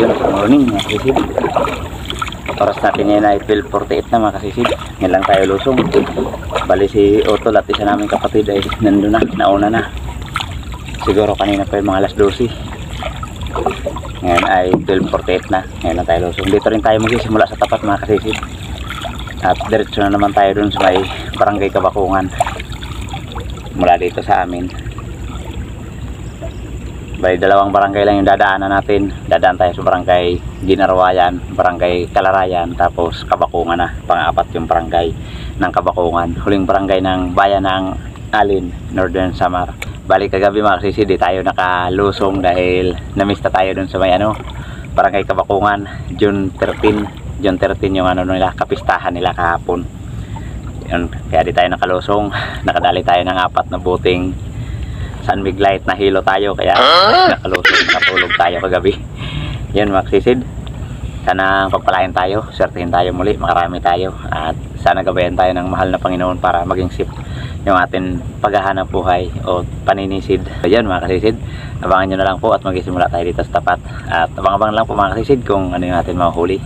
Yun, good morning mga kasisid. Oras natin ngayon ay 12:48 na mga kasisid. Ngayon lang tayo lusong. Bali si Otol at isa namin kapatid ay nandun na, nauna na. Siguro kanina pa yung mga alas 12. Ngayon ay 12:48 na. Ngayon lang tayo lusong. Dito rin tayo magsisimula sa tapat mga kasisid. At diretso na naman tayo dun sa may barangay Kabakungan. Mula dito sa amin. Bali dalawang barangay lang yung dadaanan natin. Dadaan tayo sa barangay Ginarwayan, barangay Kalarayan, tapos Kabakungan na. Pang-apat yung barangay ng Kabakungan. Huling barangay ng bayan ng Alin, Northern Samar. Bali kagabi mga kasisid, di tayo nakalusong dahil namista tayo dun sa may barangay Kabakungan. June 13 yung nila, kapistahan nila kahapon. Yun, kaya di tayo nakalusong. Nakadali tayo ng 4 na buting San Miglite na hilo tayo, kaya nakalusong, nakatulog tayo kagabi. Yun mga kasisid, sana pagpalain tayo, swertihin tayo muli, makarami tayo, at sana gabayan tayo ng mahal na Panginoon para maging safe yung ating paghahanap buhay o paninisid. Ayan mga kasisid, abangan nyo na lang po at magsisimula tayo dito sa tapat, at abang-abang lang po mga kasisid kung ano yung ating mahuli.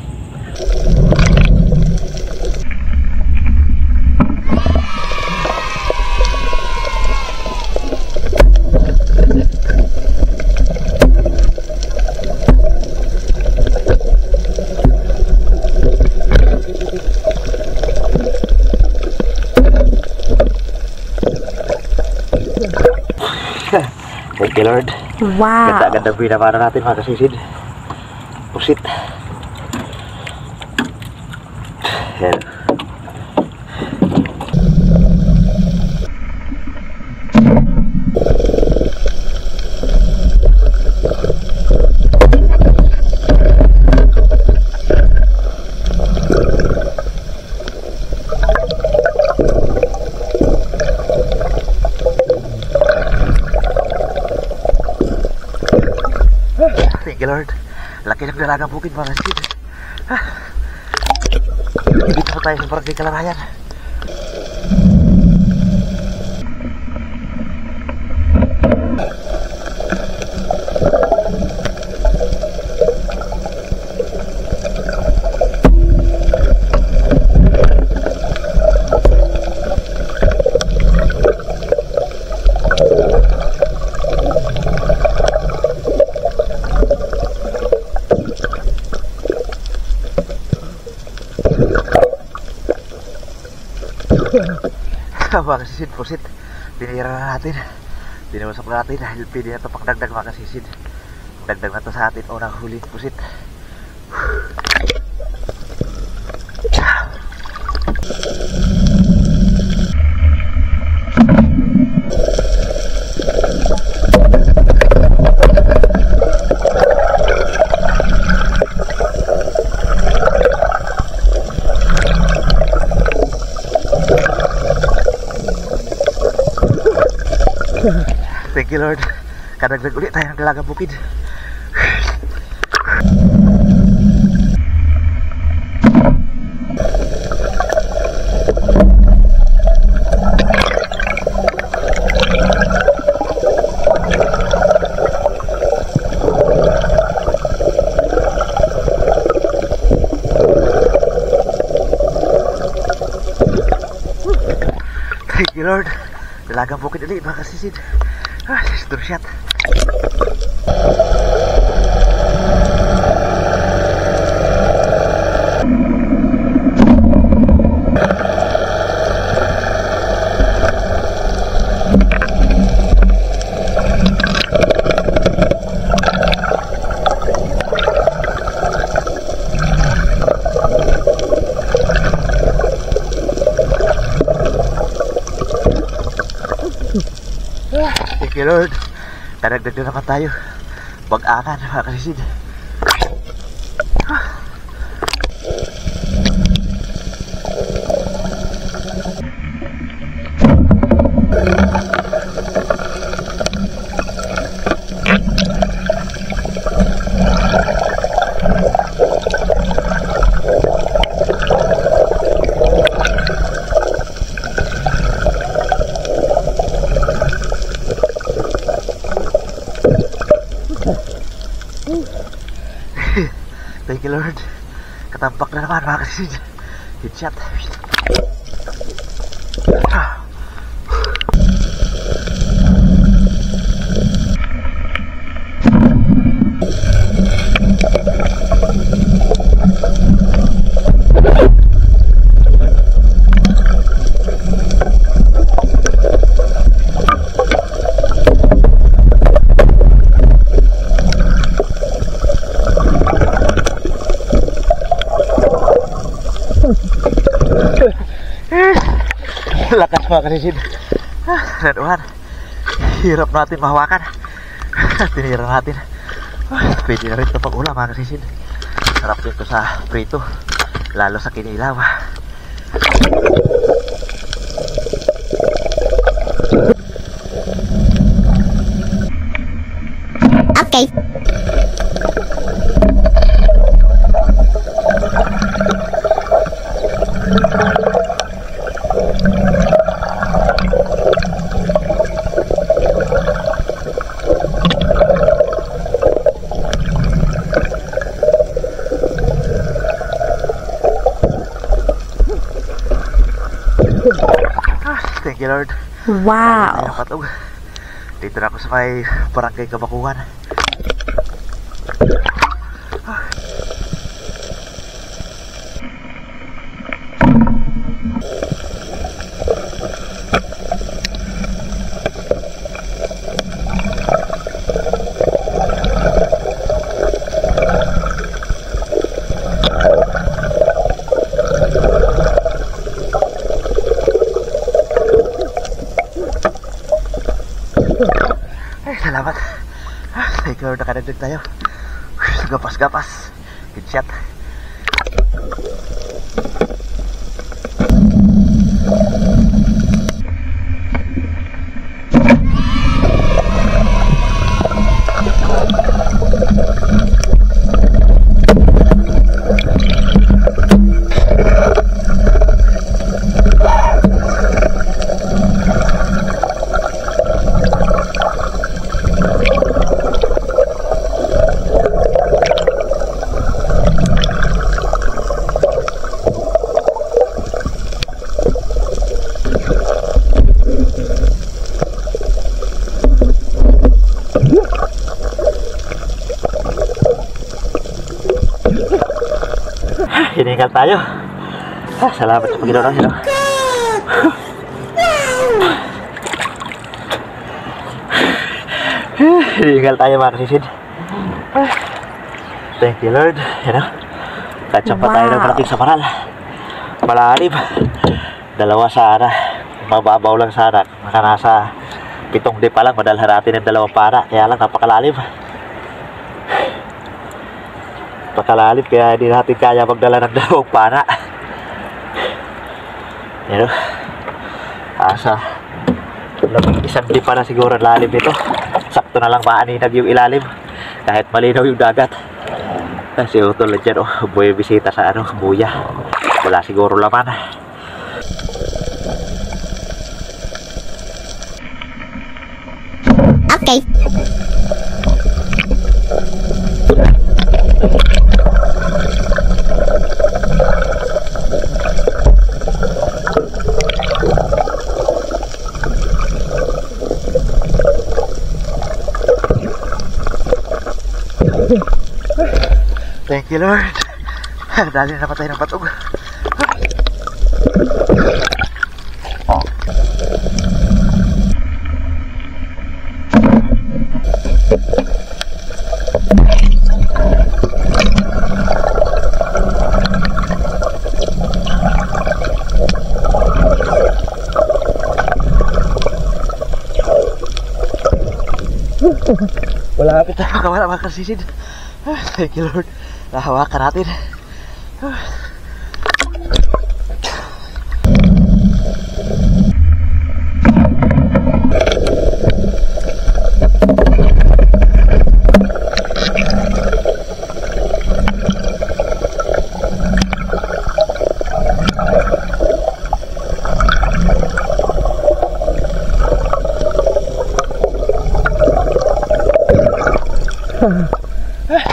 Thank you Lord. Wow. Ganda-ganda binabara natin mga kasisid. Pusit. Yan. Thank you Lord. Laki ng dalagang bukid mga kasisid. Dito pa tayo sa barangay Kalarayan. Mga kasisid, pusit. Pinira na natin. Dinusok natin dahil pili na ito pagdagdag mga kasisid. Dagdag na ito sa atin unang huli, pusit. Thank you Lord. Kadagdag ulit tayo ng dalagang bukid. Thank you Lord. Dalagang bukid ulit mga kasisid. Sister shot. Thank you Lord. Kadagdag na naman tayo. Pag-angan mga kasisid. Lord. Katampak na naman mga kasisid. Headshot. Lakas mga kasisid. Reduhan. Hirap natin mahawakan. Tinira natin. Pwede na rin ito pag ulam mga kasisid. Sarap dito sa prito, lalo sa kinilaw. Okay. Thank you Lord. Wow. Dito na ako sa may barangay Kabakuan. Salamat. Thank you Lord, nakadagdag tayo. Gapas-gapas. Good shot. Hiningal tayo. Salamat sa Panginoon. Hiningal tayo mga kasisid. Thank you Lord. Katsang pa tayo ng malaking samaral. Malalim. Dalawa sana. Mababaw lang sana. Nasa 7 di pa lang. Madalhan natin ng 2 para. Kaya lang napakalalim. Napakalalim kaya hindi natin kaya magdala ng 2 pana. Asa 1 di pa na siguro lalim nito. Sakto na lang maaninag yung ilalim kahit malinaw yung dagat. Si Utol dyan buhay bisita sa buya. Wala siguro laman. Okay. Thank you Lord. Dali na patay ng patog. Malapit na makawala mga kasisid. Thank you Lord. Nahawakan natin.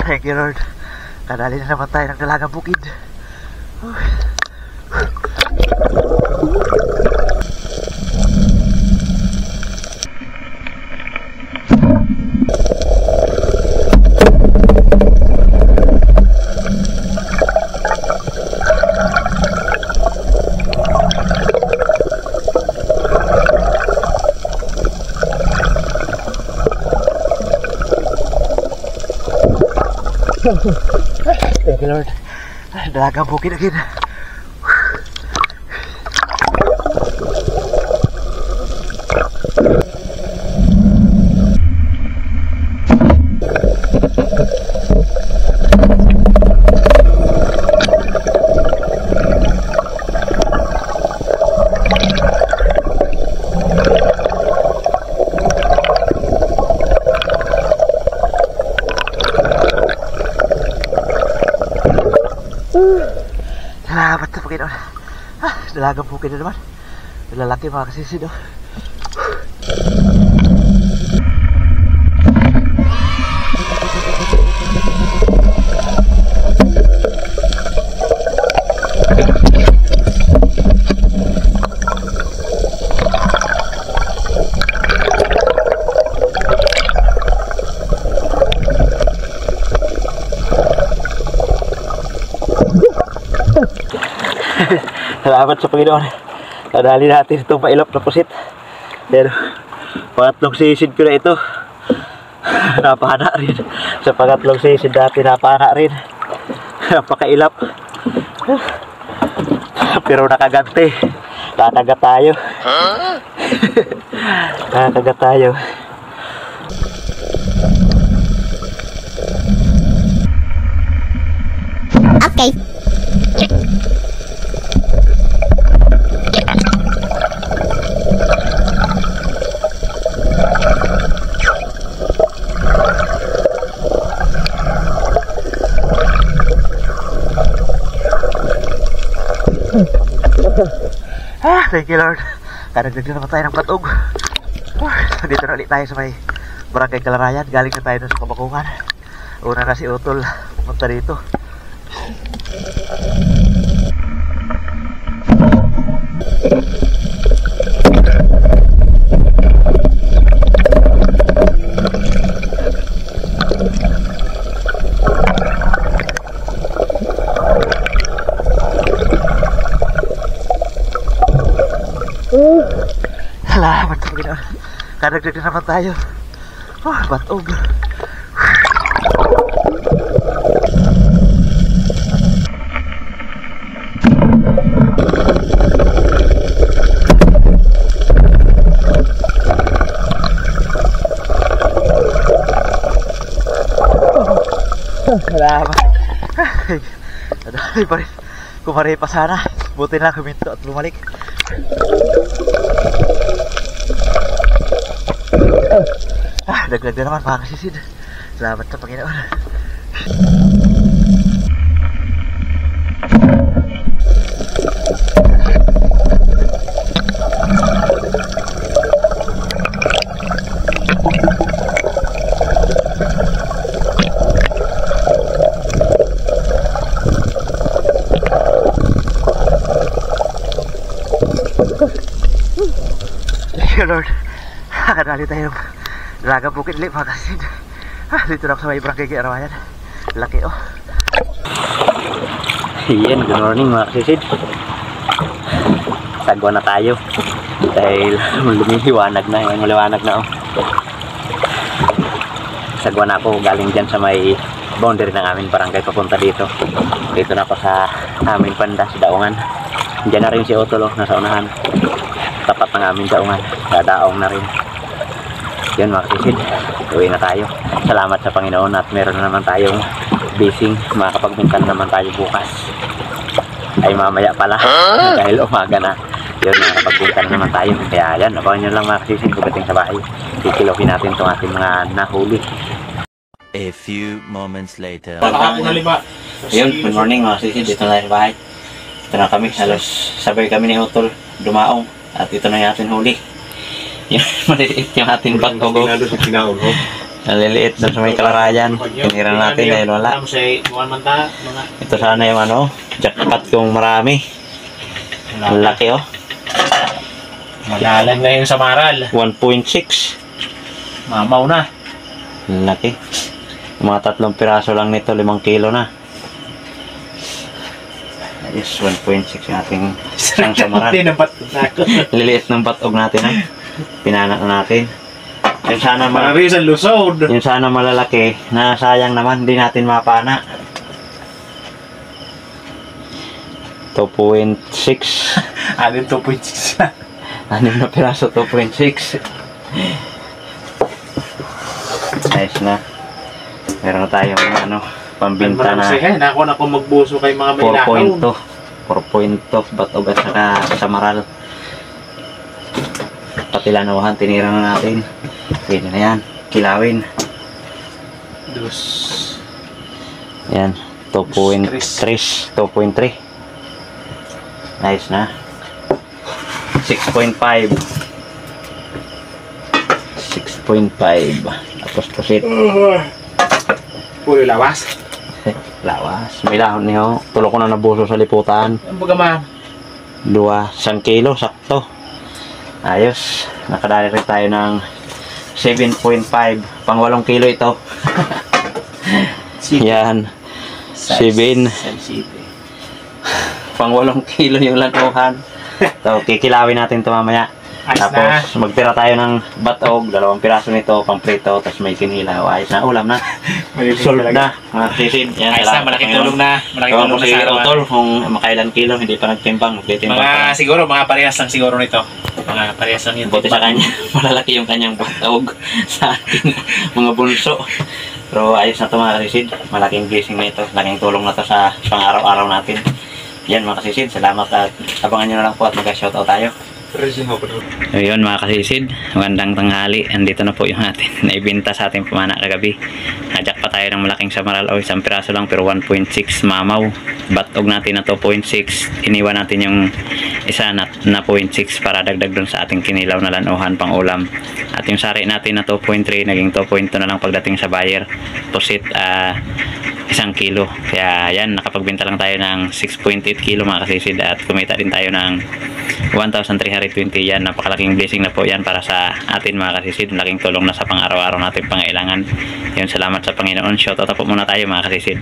Thank you Lord. Kadali na naman tayo ng dalagang bukid. Thank you, Lord. Dalagang bukid again. Salamat sa Panginoon. Dalagang bukid na naman. Lalaki mga kasisid. Salamat sa Panginoon. Nadali natin itong mailap na pusit. Pero pangatlong sisid ko na ito. Napahana rin. Sa pangatlong sisid natin napahana rin. Napakailap. Pero nakagante. Nakagat tayo. Nakagat tayo. Okay. Thank you, Lord. Karagdag na naman tayo ng patog. Dito na ulit tayo sa may Barangay Kalarayan. Galing na tayo sa Kabakungan. Una na si Utol pumunta dito. Salamat sa Panginoon. Karagdag na naman tayo. Batog. Salamat. Nadali pa rin. Kumari pa sana. Buti na kuminto at bumalik. Dagdag na naman mga kasisid. Salamat sa Panginoon. Thank you, Lord. Nakadali tayo Dalagang bukid ulit mga kasid. Dito na ako sa may Barangay Kalarayan. Laki oh. Yan, good morning mga kasid. Sagwa na tayo. Dahil lumiliwanag na. Yung maliwanag na oh. Sagwa na ako galing dyan sa may boundary ng aming barangay papunta dito. Dito na ako sa aming panda sa Daungan. Diyan na rin si Otolo, nasa unahan. Tapat ng aming Daungan. Dadaong na rin. Yun mga kasid, uwi na tayo. Salamat sa Panginoon at meron na naman tayong bising. Makakapagbintan naman tayo bukas. Ay mamaya pala dahil umaga na. Yun, makakapagbintan naman tayo. Kaya yan, abangan nyo lang mga kasid pagdating sa bahay. Kikilokin natin itong ating mga nahuli. A few moments later. Ayun, good morning mga kasid. Dito na tayo sa bahay. Ito na kami, halos sabay kami ni Otol dumaong. At ito na yung ating huli. Yan, maliliit yung ating pagkugo. Naliliit doon sa may kalarayan. Tinira natin dahil wala. Ito sana yung ano, jackpot kong marami. Ang laki oh. Malalang na yun sa Maral. 1.6. Mamaw na. Ang laki. Yung mga 3 piraso lang nito, 5 kilo na. Ayos, 1.6 yung ating isang samaran. Liliit ng batog natin ah. Pinanak na natin. Yung sana Mararisan lusod. yung sana malalaki, na sayang naman, hindi natin mapana. 2.6. Anin 2.6. 6 na piraso, 2.6. Nice na. Meron na tayong ano, pambinta na Ako na kung magbuso kay mga may lakaw. 4.2 batog at saka samaral. Pati lanawahan, tinira na natin. Pwede na yan, kilawin. Dos. Yan, 2.3. Nice na. 6.5. 6.5. Tapos pusit. Puro lawas. Lawas. May lahon niyo. Tulo ko na nabuso sa liputan. Ang baga ma. 2 kilo, sakto. Ayos. Nakadali rin tayo ng 7.5. Pang 8 kilo ito. Yan. 7. Pang 8 kilo yung lantuhan. So, kikilawin natin ito mamaya. Ayos Tapos, magtira tayo ng batog, 2 piraso nito, pang prito, tapos may kinilaw. Ayos na, ulam na. Solid na, mga sisid. Yan, Ayos na, malaking tulong na. Malaking tulong na sa araw. Utol, kung makailan kilo, hindi pa nagtimbang, magtitimbang pa. Siguro, mga parehas lang siguro nito. Mga parehas lang yun. Buti sa kanya, malalaki yung kanyang batog sa ating mga bunso. Pero ayos na ito mga kasisid. Malaking blessing na ito. Laking tulong na ito sa pang-araw-araw natin. Yan mga kasisid. Salamat at abangan nyo na lang po at mag-shoutout tayo. Ayun mga kasisid. Magandang tanghali. Andito na po yung atin naibinta sa ating pamana kagabi. Najak pa tayo ng malaking samaral. O isang piraso lang pero 1.6 mamaw. Batog natin na 2.6. Iniwan natin yung isa na 0.6 para dagdag dun sa ating kinilaw na lanuhan pang ulam. At yung sari natin na 2.3 naging 2.2 na lang pagdating sa buyer. Pusit 1 kilo. Kaya yan, nakapagbenta lang tayo ng 6.8 kilo mga kasisid at kumita din tayo ng 1,320. Yan, napakalaking blessing na po yan para sa atin mga kasisid. Laking tulong na sa pang-araw-araw natin pangailangan. Yun, salamat sa Panginoon. Shoutout po muna tayo mga kasisid.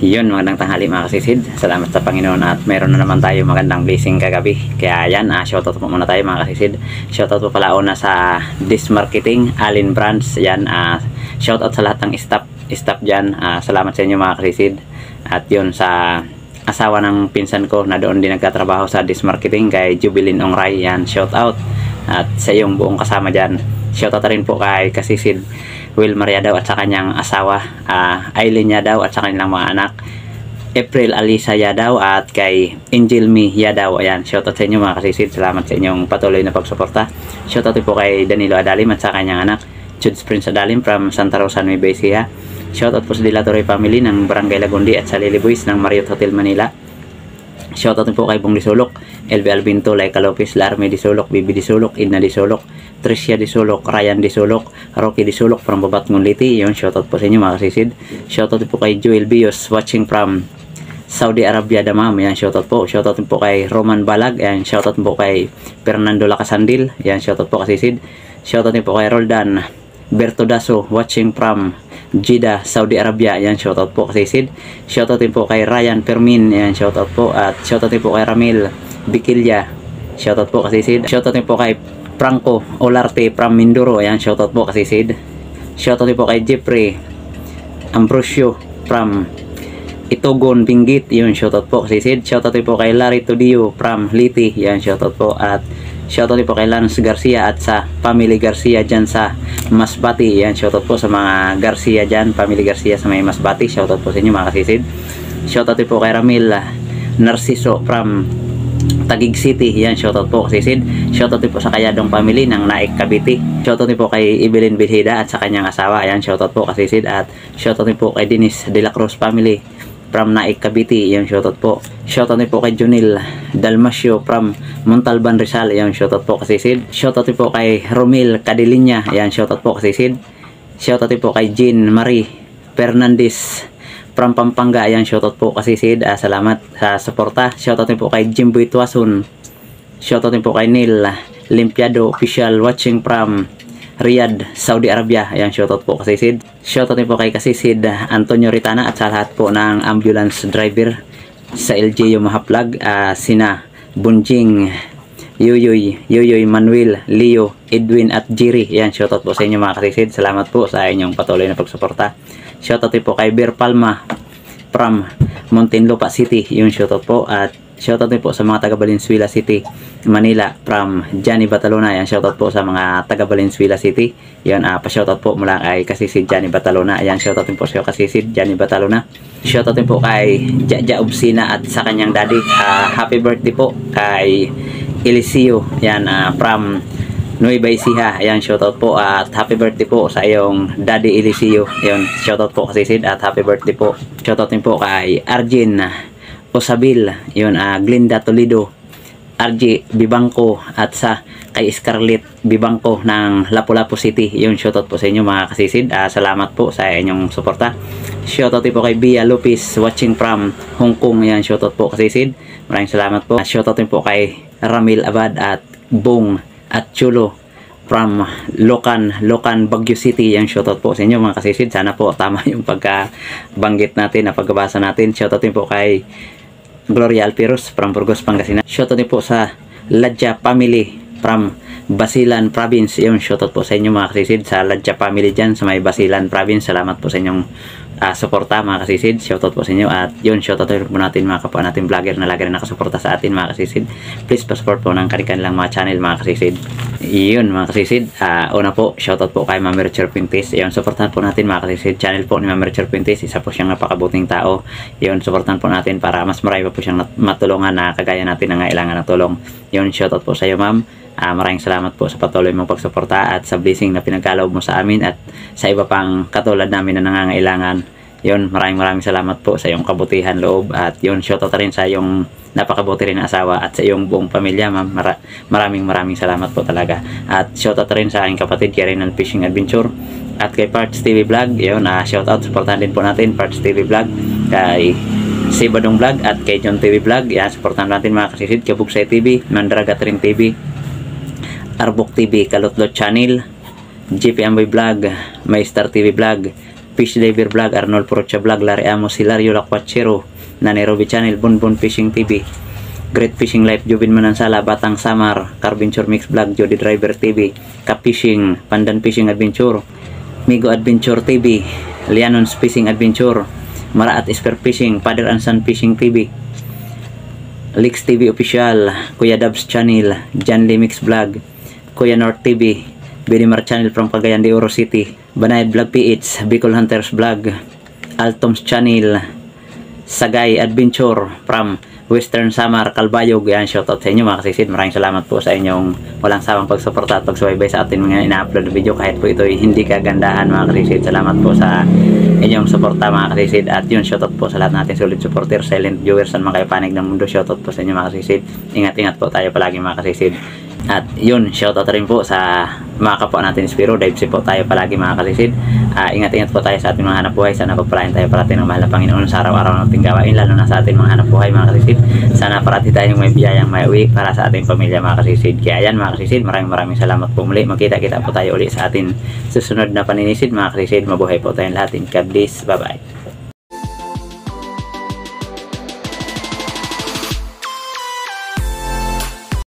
Yun, magandang tanghali mga kasisid. Salamat sa Panginoon at meron na naman tayo magandang blessing kagabi. Kaya yan, shoutout po muna tayo mga kasisid. Shoutout po pala una sa This Marketing, Alin Brands. Yan, shoutout sa lahat ng staff dyan. Salamat sa inyo mga kasisid. At yun, sa asawa ng pinsan ko na doon din nagtatrabaho sa This Marketing kay Jubilin Ongray. Yan, shoutout. At sa iyong buong kasama dyan. Shoutout rin po kay kasisid Wilmar Yadaw at sa kanyang asawa Aileen Yadaw at sa kanilang mga anak April Alisa Yadaw at kay Angel Mi Yadaw. Ayan, shoutout sa inyo mga kasisid. Salamat sa inyong patuloy na pagsuporta. Shoutout po kay Danilo Adalim at sa kanyang anak Judes Prince Adalim from Santa Rosa, Nueva Ecija. Shoutout po sa Dilatory family ng Barangay Lagundi at sa Lily Boys ng Marriott Hotel Manila. Shoutout po kay Bong Disulok, LB Albinto, Laika Lopez, Larme Disulok, Bibi Disulok, Idna Disulok, Tricia Disulok, Ryan Disulok, Rocky Disulok from Babat Ngunliti. Yun, shoutout po sa inyo mga kasisid. Shoutout po kay Joel Bios watching from Saudi Arabia Damam. Yan, shoutout po. Shoutout po kay Roman Balag. Yan, shoutout po kay Fernando Lacasandil. Yan, shoutout po kasisid. Shoutout po kay Roldan Bertodaso watching from Jeddah, Saudi Arabia. Yan, shoutout po kasisid. Shoutout po kay Ryan Fermin. Yan, shoutout po. At shoutout po kay Ramil Bikilya. Shoutout po kasisid. Shoutout po kay Franco Olarte from Mindoro. Ayan, shoutout po kasisid. Shoutout po kay Jeffrey Ambrosio from Itogon, Binggit. Yun, shoutout po kasisid. Shoutout po kay Larry Todio from Liti. Yan, shoutout po. At shoutout po kay Lance Garcia at sa family Garcia dyan sa Masbati. Yan, shoutout po sa mga Garcia dyan, family Garcia sa may Masbati. Shoutout po sa inyo mga kasisid. Shoutout po kay Ramil Narciso from Taguig City. Yan, shoutout po kasisid. Shoutout po sa Kayadong family ng Naik Cavite. Shoutout po kay Evelyn Bilhida at sa kanyang asawa. Yan, shoutout po kasisid. At shoutout po kay Dennis De La Cruz family from Naik Cavite, yung shoutout po. Shoutout din po kay Junil Dalmasio from Montalban Rizal, yung shoutout po kasi Sid. Shoutout din po kay Romil Cadilinya, yan shoutout po kasi Sid. Shoutout din po kay Jean Marie Fernandez from Pampanga, yan shoutout po kasi Sid. Salamat sa suporta. Shoutout din po kay Jimboy Tuason. Shoutout din po kay Neil Limpiado Official watching from Riyadh, Saudi Arabia. Ayan, shoutout po kasi Sid. Shoutout din po kay kasi Sid Antonio Ritana at sa lahat po ng ambulance driver sa LGU Mahaplag, sina Bunjing, Yuyoy, Manuel, Leo, Edwin at Jerry. Ayan, shoutout po sa inyo mga kasisid. Salamat po sa inyong patuloy na pagsuporta. Shoutout din po kay Bir Palma from Muntinlupa City, yung shoutout po. At shoutout din po sa mga taga Valenzuela City, Manila from Johnny Batalona. Ayan, shoutout po sa mga taga Valenzuela City. Yan, pa-shoutout po mula kay Kasisid Johnny Batalona. Ayan, shoutout din po sa Kasisid Johnny Batalona. Shoutout din po kay Jaja Ubsina at sa kanyang daddy. Happy birthday po kay Eliseo. Yan, from Nueva Ecija. Ayan, shoutout po at happy birthday po sa iyong daddy Eliseo. Ayan, shoutout po Kasisid at happy birthday po. Shoutout din po kay Arjin Osabil, yun, Glinda Toledo, RG Bibangko at sa kay Scarlett Bibangko ng Lapu-Lapu City. Yun, shoutout po sa inyo mga kasisid. Salamat po sa inyong suporta. Shoutout din po kay Bia Lopez watching from Hong Kong. Yan, shoutout po kasisid. Maraming salamat po. Shoutout din po kay Ramil Abad at Bong at Chulo from Locan, Baguio City. Yan, shoutout po sa inyo mga kasisid. Sana po tama yung pagkabanggit natin na pagkabasa natin. Shoutout din po kay Gloria Alpiros from Burgos, Pangasinan. Shoutout din po sa Ladja Family from Basilan Province. Yung shoutout po sa inyo mga kasisid sa Ladja Family dyan sa may Basilan Province. Salamat po sa inyong suporta mga kasisid. Shoutout po sa inyo. At yun, shoutout po natin mga kapwa natin vlogger na lagi rin nakasuporta sa atin mga kasisid. Please pa-support po ng kanilang mga channel mga kasisid. Yun mga kasisid. Una po, shoutout po kay Ma'am Richard Pintis. Yun, supportan po natin mga kasisid. Channel po ni Ma'am Richard Pintis. Isa po siyang napakabuting tao. Yun, supportan po natin para mas marami pa po siyang matulungan na kagaya natin na ngailangan ng tulong. Yun, shoutout po sa iyo ma'am. Maraming salamat po sa patuloy mong pagsuporta at sa blessing na pinagkaloob mo sa amin at sa iba pang katulad namin na nangangailangan. Yun, maraming salamat po sa iyong kabutihan loob. At yun, shoutout rin sa iyong napakabuti rin na asawa at sa iyong buong pamilya ma'am. Maraming salamat po talaga. At shoutout rin sa aking kapatid Kerinan Fishing Adventure at kay Parts TV Vlog. Yun, shoutout, supportahan din po natin Parts TV Vlog, kay si Badong Vlog at kay John TV Vlog. Yan, supportahan natin mga kasisid. Kabugsay TV, Mandragat rin TV, Arbok TV, Kalutlot Channel, GP Amboy Vlog, Maystar TV Vlog, Fish Diver Vlog, Arnold Porocha Vlog, Larry Amos, Hilario Lakwachero, Nanirobi Channel, Bunbun Fishing TV, Great Fishing Life, Jubin Manansala, Batang Samar, Carventure Mix Vlog, Jody Driver TV, Cap Fishing, Pandan Fishing Adventure, Migo Adventure TV, Lianon's Fishing Adventure, Maraat Spear Fishing, Father and Son Fishing TV, Lix TV Official, Kuya Dubs Channel, John Lee Mix Vlog, Kuya North TV, Binimar Channel from Cagayan de Oro City, Banayad Vlog PH, Bicol Hunters Vlog, Altoms Channel, Sagay Adventure from Western Samar, Calbayog. Yan, shoutout sa inyo mga kasisid. Maraming salamat po sa inyong walang sawang pagsuporta at pagsubaybay sa atin mga ina-upload na video kahit po ito ay hindi kagandahan mga kasisid. Salamat po sa inyong suporta mga kasisid. At yun, shoutout po sa lahat natin solid supporter, silent viewers at mga panig ng mundo. Shoutout po sa inyo mga kasisid. Ingat-ingat po tayo palagi mga kasisid. At yun, shoutout rin po sa mga kapwa natin Spiro. Dive po tayo palagi mga kasisid. Ingat-ingat po tayo sa ating mga hanap buhay. Sana pagpalain tayo parati ng mahal na Panginoon sa araw-araw nating gawain, lalo na sa ating mga hanap buhay mga kasisid. Sana parati tayong may biyayang may uwi para sa ating pamilya mga kasisid. Kaya yan mga kasisid, maraming salamat po muli. Magkita-kita po tayo uli sa ating susunod na paninisid mga kasisid. Mabuhay po tayong lahat. God bless. Bye bye.